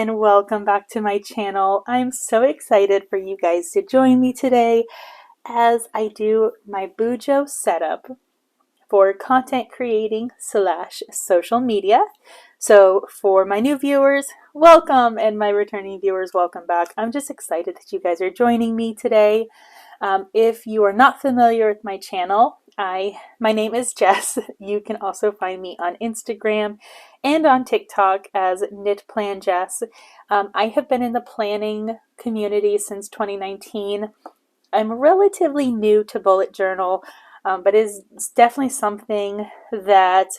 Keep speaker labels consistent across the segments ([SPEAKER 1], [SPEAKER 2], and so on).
[SPEAKER 1] and welcome back to my channel. I'm so excited for you guys to join me today as I do my bujo setup for content creating / social media. So for my new viewers, welcome, and my returning viewers, welcome back. I'm just excited that you guys are joining me today. If you are not familiar with my channel, my name is Jess. You can also find me on Instagram and on TikTok as Knit Plan Jess. I have been in the planning community since 2019. I'm relatively new to bullet journal, but it's definitely something that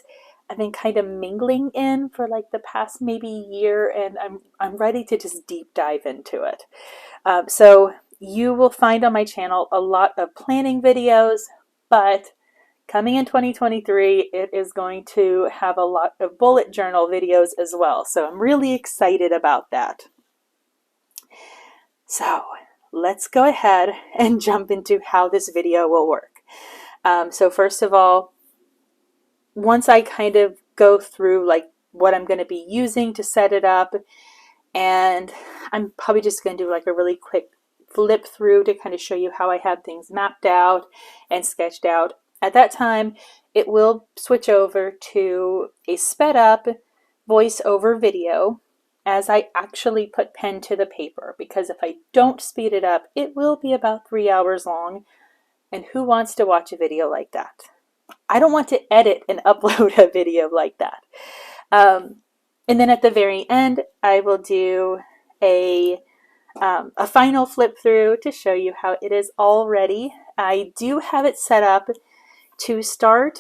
[SPEAKER 1] I've been kind of mingling in for like the past maybe year, and I'm ready to just deep dive into it. So you will find on my channel a lot of planning videos, but coming in 2023, it is going to have a lot of bullet journal videos as well. So I'm really excited about that. So let's go ahead and jump into how this video will work. So first of all, once I kind of go through like what I'm going to be using to set it up, and I'm probably just going to do like a really quick flip through to kind of show you how I have things mapped out and sketched out. At that time, it will switch over to a sped up voiceover video as I actually put pen to the paper, because if I don't speed it up, it will be about 3 hours long. And who wants to watch a video like that? I don't want to edit and upload a video like that. And then at the very end, I will do a final flip through to show you how it is all ready. I do have it set up to start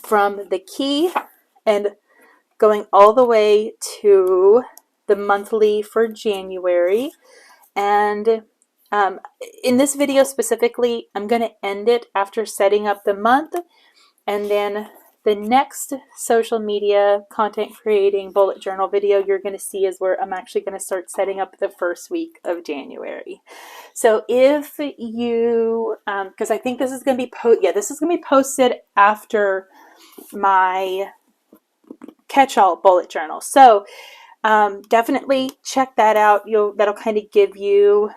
[SPEAKER 1] from the key and going all the way to the monthly for January. And in this video specifically, I'm going to end it after setting up the month, and then the next social media content creating bullet journal video you're going to see is where I'm actually going to start setting up the first week of January. So if you, because I think this is going to be this is going to be posted after my catch-all bullet journal. So definitely check that out. That'll kind of give you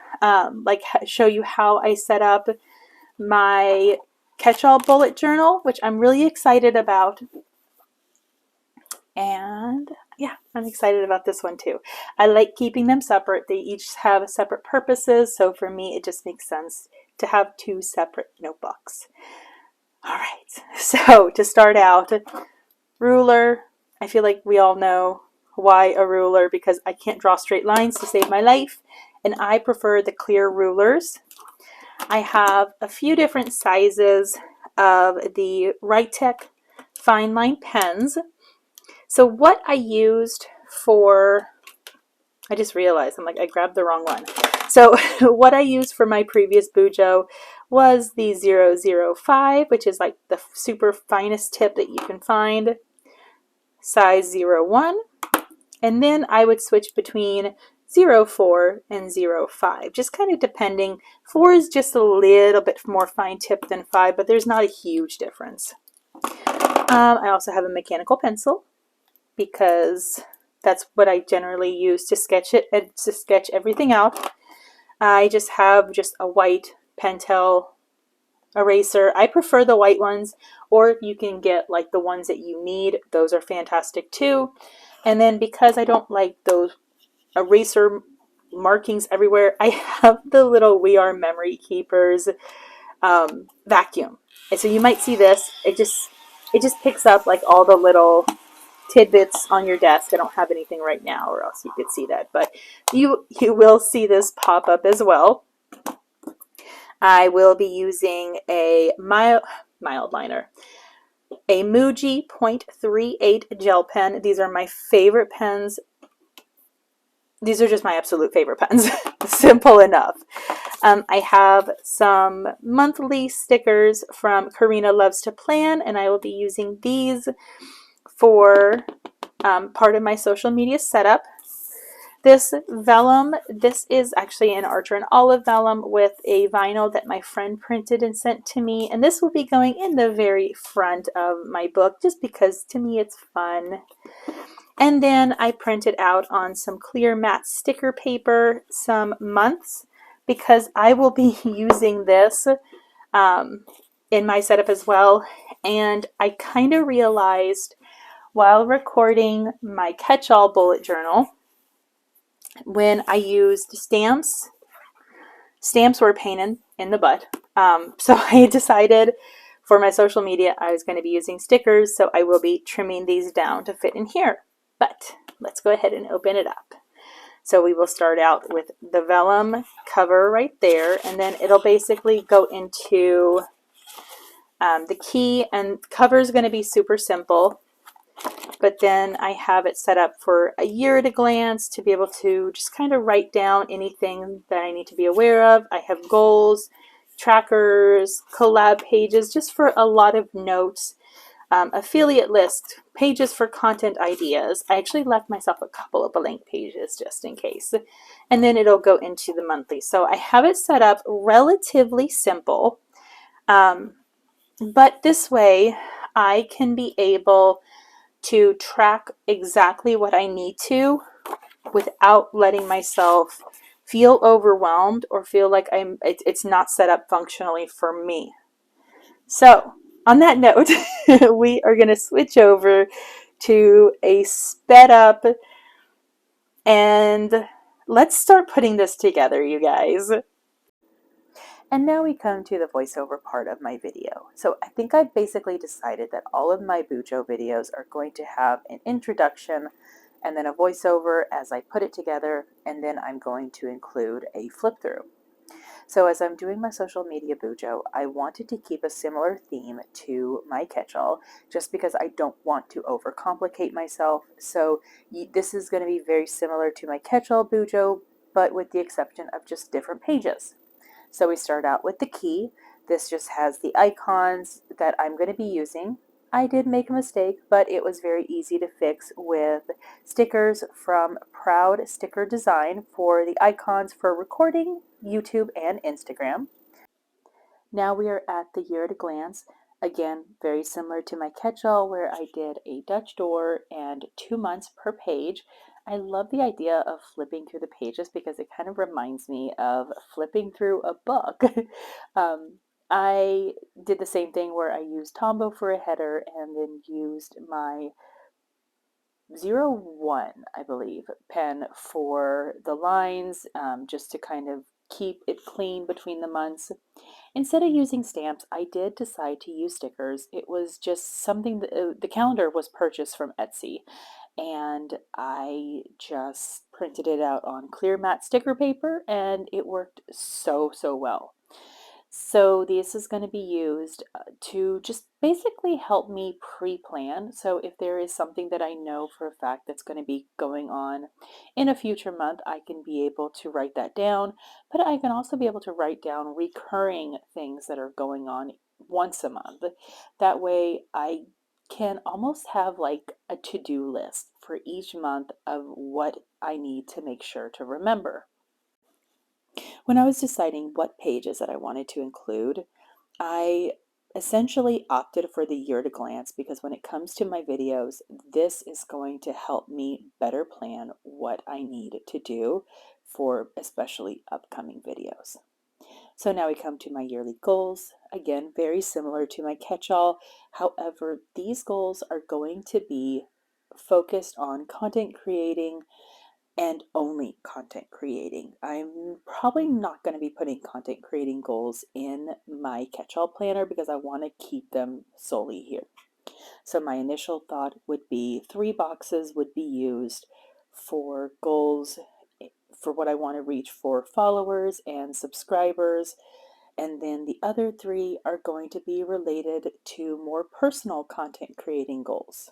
[SPEAKER 1] show you how I set up my catch-all bullet journal, which I'm really excited about. And yeah, I'm excited about this one too. I like keeping them separate. They each have separate purposes, so for me it just makes sense to have two separate notebooks. All right, so to start out, ruler. I feel like we all know why a ruler, because I can't draw straight lines to save my life, and I prefer the clear rulers. I have a few different sizes of the Tech fine line pens. So what I used for, I just realized I grabbed the wrong one. So what I used for my previous bujo was the 005, which is like the super finest tip that you can find, size 01. And then I would switch between 04 and 05, just kind of depending. 4 is just a little bit more fine tip than 5, but there's not a huge difference. I also have a mechanical pencil, because that's what I generally use to sketch it and to sketch everything out. I just have a white Pentel eraser. I prefer the white ones, or you can get like the ones that you need. Those are fantastic too. And then because I don't like those eraser markings everywhere, I have the little We Are Memory Keepers vacuum. And so you might see this. It just picks up like all the little tidbits on your desk. I don't have anything right now, or else you could see that, but you will see this pop up as well. I will be using a mild liner, a Muji 0.38 gel pen. These are my favorite pens. These are just my absolute favorite pens. Simple enough. I have some monthly stickers from Karina Loves to Plan, and I will be using these for part of my social media setup. This vellum, this is actually an Archer and Olive vellum with a vinyl that my friend printed and sent to me, and this will be going in the very front of my book just because to me it's fun. And then I printed out on some clear matte sticker paper some months, because I will be using this in my setup as well. And I kind of realized while recording my catch-all bullet journal, when I used stamps were a pain in the butt. So I decided for my social media I was going to be using stickers, so I will be trimming these down to fit in here. But let's go ahead and open it up. So we will start out with the vellum cover right there, and then it'll basically go into the key, and cover is going to be super simple. But then I have it set up for a year at a glance to be able to just kind of write down anything that I need to be aware of. I have goals, trackers, collab pages, just for a lot of notes, affiliate list, pages for content ideas. I actually left myself a couple of blank pages just in case. And then it'll go into the monthly. So I have it set up relatively simple. But this way I can be able to track exactly what I need to without letting myself feel overwhelmed or feel like it's not set up functionally for me. So on that note, we are going to switch over to a sped up, and let's start putting this together, you guys. And now we come to the voiceover part of my video. So I think I've basically decided that all of my bujo videos are going to have an introduction and then a voiceover as I put it together, and then I'm going to include a flip through. So as I'm doing my social media bujo, I wanted to keep a similar theme to my catch-all, just because I don't want to overcomplicate myself. So this is going to be very similar to my catch-all bujo, but with the exception of just different pages. So we start out with the key. This just has the icons that I'm going to be using. I did make a mistake, but it was very easy to fix with stickers from Proud Sticker Design for the icons for recording, YouTube, and Instagram. Now we are at the year at a glance. Again, very similar to my catch-all where I did a Dutch door and 2 months per page. I love the idea of flipping through the pages because it kind of reminds me of flipping through a book. I did the same thing where I used Tombow for a header and then used my 01, I believe, pen for the lines, just to kind of keep it clean between the months. Instead of using stamps, I did decide to use stickers. It was just something that the calendar was purchased from Etsy, and I just printed it out on clear matte sticker paper, and it worked so well. So this is going to be used to just basically help me pre-plan. So if there is something that I know for a fact that's going to be going on in a future month, I can be able to write that down. But I can also be able to write down recurring things that are going on once a month. That way I can almost have like a to-do list for each month of what I need to make sure to remember. When I was deciding what pages that I wanted to include, I essentially opted for the year at a glance because when it comes to my videos, this is going to help me better plan what I need to do for especially upcoming videos. So now we come to my yearly goals. Again, very similar to my catch-all. However, these goals are going to be focused on content creating and only content creating. I'm probably not going to be putting content creating goals in my catch-all planner because I want to keep them solely here. So my initial thought would be 3 boxes would be used for goals for what I want to reach for followers and subscribers, and then the other 3 are going to be related to more personal content creating goals.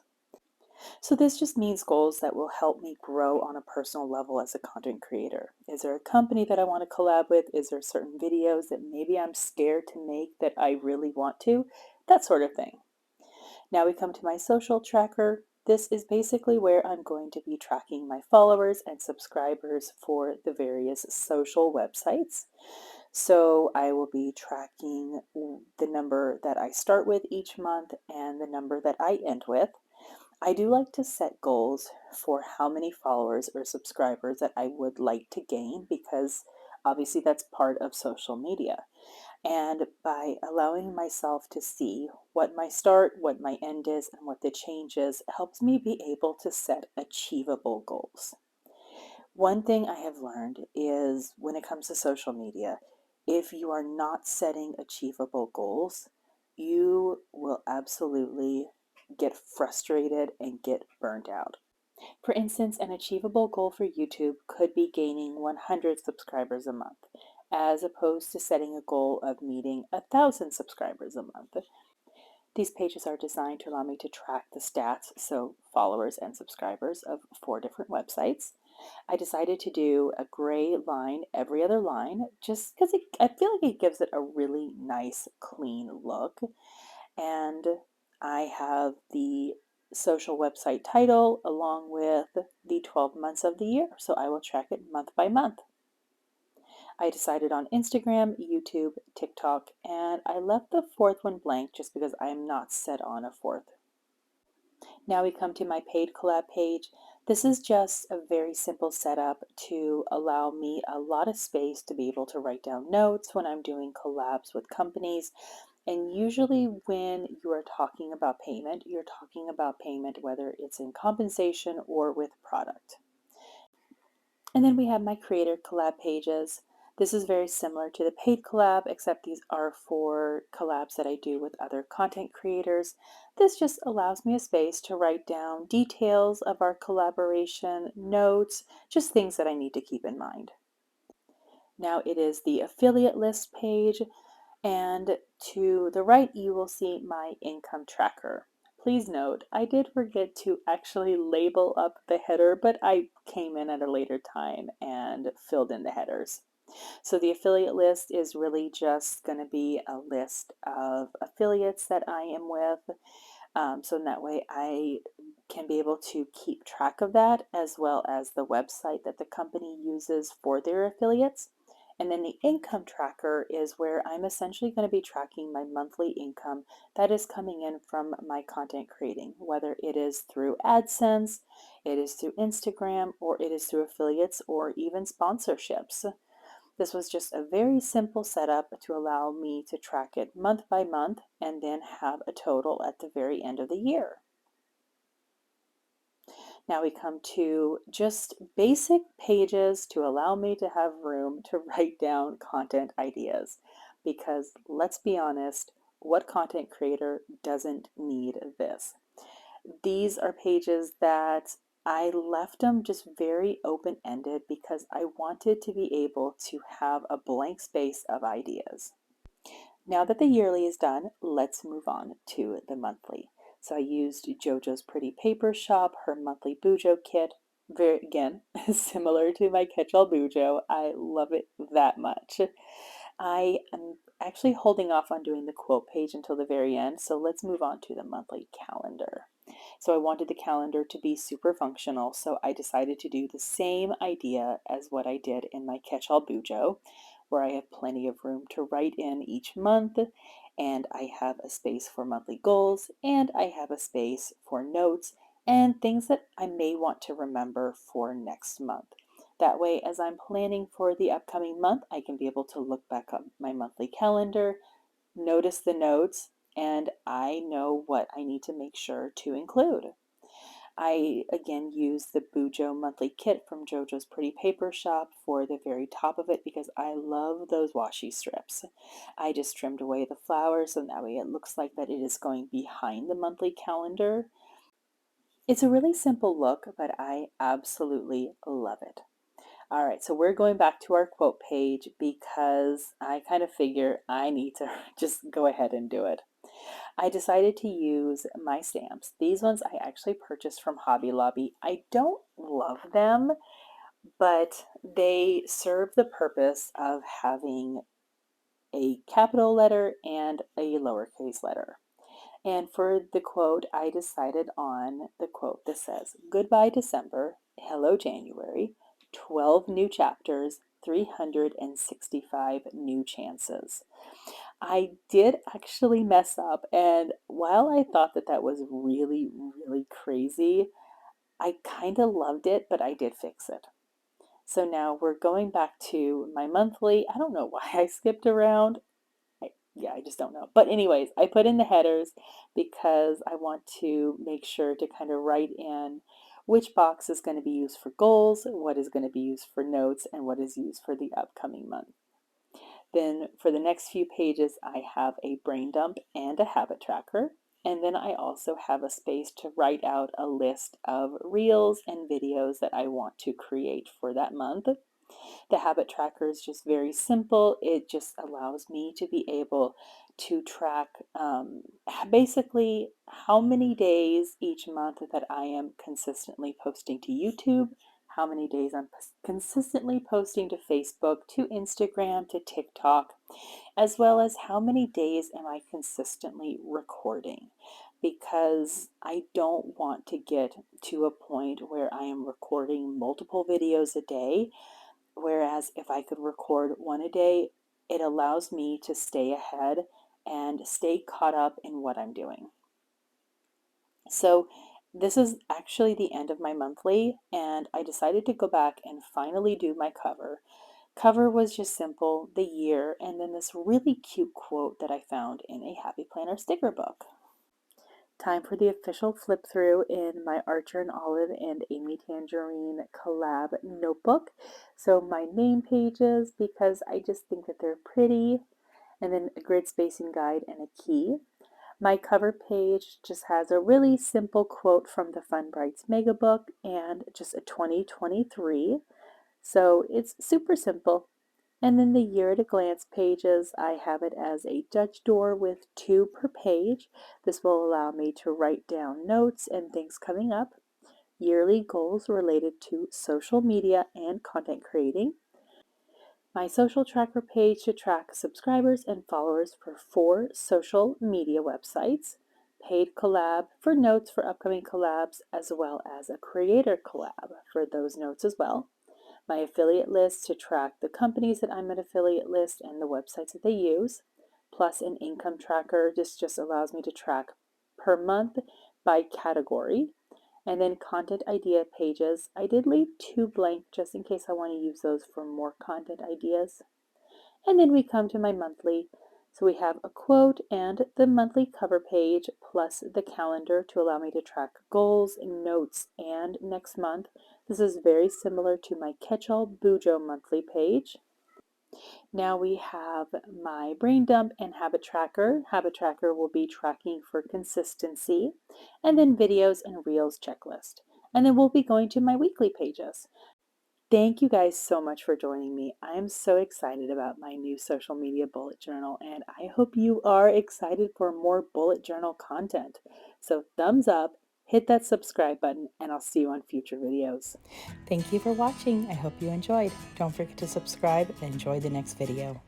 [SPEAKER 1] So this just means goals that will help me grow on a personal level as a content creator. Is there a company that I want to collab with? Is there certain videos that maybe I'm scared to make that I really want to? That sort of thing. Now we come to my social tracker. This is basically where I'm going to be tracking my followers and subscribers for the various social websites. So I will be tracking the number that I start with each month and the number that I end with. I do like to set goals for how many followers or subscribers that I would like to gain because obviously that's part of social media. And by allowing myself to see what my start, what my end is, and what the change is, helps me be able to set achievable goals. One thing I have learned is when it comes to social media, if you are not setting achievable goals, you will absolutely get frustrated and get burned out. For instance, an achievable goal for YouTube could be gaining 100 subscribers a month, as opposed to setting a goal of meeting 1,000 subscribers a month. These pages are designed to allow me to track the stats, so followers and subscribers of 4 different websites. I decided to do a gray line every other line just because I feel like it gives it a really nice, clean look. And I have the social website title along with the 12 months of the year. So I will track it month by month. I decided on Instagram, YouTube, TikTok, and I left the fourth one blank just because I am not set on a fourth. Now we come to my paid collab page. This is just a very simple setup to allow me a lot of space to be able to write down notes when I'm doing collabs with companies. And usually when you are talking about payment, you're talking about payment whether it's in compensation or with product. And then we have my creator collab pages. This is very similar to the paid collab, except these are for collabs that I do with other content creators. This just allows me a space to write down details of our collaboration, notes, just things that I need to keep in mind. Now it is the affiliate list page, and to the right you will see my income tracker. Please note, I did forget to actually label up the header, but I came in at a later time and filled in the headers. So the affiliate list is really just going to be a list of affiliates that I am with. So in that way I can be able to keep track of that as well as the website that the company uses for their affiliates. And then the income tracker is where I'm essentially going to be tracking my monthly income that is coming in from my content creating, whether it is through AdSense, it is through Instagram, or it is through affiliates or even sponsorships. This was just a very simple setup to allow me to track it month by month and then have a total at the very end of the year. Now we come to just basic pages to allow me to have room to write down content ideas. Because let's be honest, what content creator doesn't need this? These are pages that I left them just very open-ended because I wanted to be able to have a blank space of ideas. Now that the yearly is done, let's move on to the monthly. So I used JoJo's Pretty Paper Shop, her monthly bujo kit. Very, again, similar to my catch-all bujo. I love it that much. I am actually holding off on doing the quote page until the very end, so let's move on to the monthly calendar. So I wanted the calendar to be super functional, so I decided to do the same idea as what I did in my catch-all bujo, where I have plenty of room to write in each month, and I have a space for monthly goals, and I have a space for notes and things that I may want to remember for next month. That way, as I'm planning for the upcoming month, I can be able to look back up my monthly calendar, notice the notes, and I know what I need to make sure to include. I again use the Bujo monthly kit from JoJo's Pretty Paper Shop for the very top of it because I love those washi strips. I just trimmed away the flowers so that way it looks like that it is going behind the monthly calendar. It's a really simple look, but I absolutely love it. All right, so we're going back to our quote page because I kind of figure I need to just go ahead and do it. I decided to use my stamps. These ones I actually purchased from Hobby Lobby. I don't love them, but they serve the purpose of having a capital letter and a lowercase letter. And for the quote, I decided on the quote that says, "Goodbye December, hello January, 12 new chapters, 365 new chances." I did actually mess up, and while I thought that that was really, really crazy, I kind of loved it, but I did fix it. So now we're going back to my monthly. I don't know why I skipped around. Yeah, I just don't know. But anyways, I put in the headers because I want to make sure to kind of write in which box is going to be used for goals, what is going to be used for notes, and what is used for the upcoming month. Then for the next few pages, I have a brain dump and a habit tracker. And then I also have a space to write out a list of reels and videos that I want to create for that month. The habit tracker is just very simple. It just allows me to be able to track basically how many days each month that I am consistently posting to YouTube, how many days I'm consistently posting to Facebook, to Instagram, to TikTok, as well as how many days am I consistently recording. Because I don't want to get to a point where I am recording multiple videos a day. Whereas if I could record one a day, it allows me to stay ahead and stay caught up in what I'm doing. So this is actually the end of my monthly, and I decided to go back and finally do my cover. Cover was just simple, the year, and then this really cute quote that I found in a Happy Planner sticker book. Time for the official flip through in my Archer and Olive and Amy Tangerine collab notebook. So my name pages, because I just think that they're pretty, and then a grid spacing guide and a key. My cover page just has a really simple quote from the Fun Brights Mega Book and just a 2023. So it's super simple. And then the year at a glance pages, I have it as a Dutch door with 2 per page. This will allow me to write down notes and things coming up. Yearly goals related to social media and content creating. My social tracker page to track subscribers and followers for 4 social media websites. Paid collab for notes for upcoming collabs, as well as a creator collab for those notes as well. My affiliate list to track the companies that I'm an affiliate list and the websites that they use, plus an income tracker. This just allows me to track per month by category. And then content idea pages. I did leave 2 blank just in case I want to use those for more content ideas. And then we come to my monthly. So we have a quote and the monthly cover page plus the calendar to allow me to track goals, notes, and next month. This is very similar to my catch-all bujo monthly page. Now we have my brain dump and habit tracker. Habit tracker will be tracking for consistency, and then videos and reels checklist. And then we'll be going to my weekly pages. Thank you guys so much for joining me. I am so excited about my new social media bullet journal, and I hope you are excited for more bullet journal content. So thumbs up, hit that subscribe button, and I'll see you on future videos. Thank you for watching. I hope you enjoyed. Don't forget to subscribe and enjoy the next video.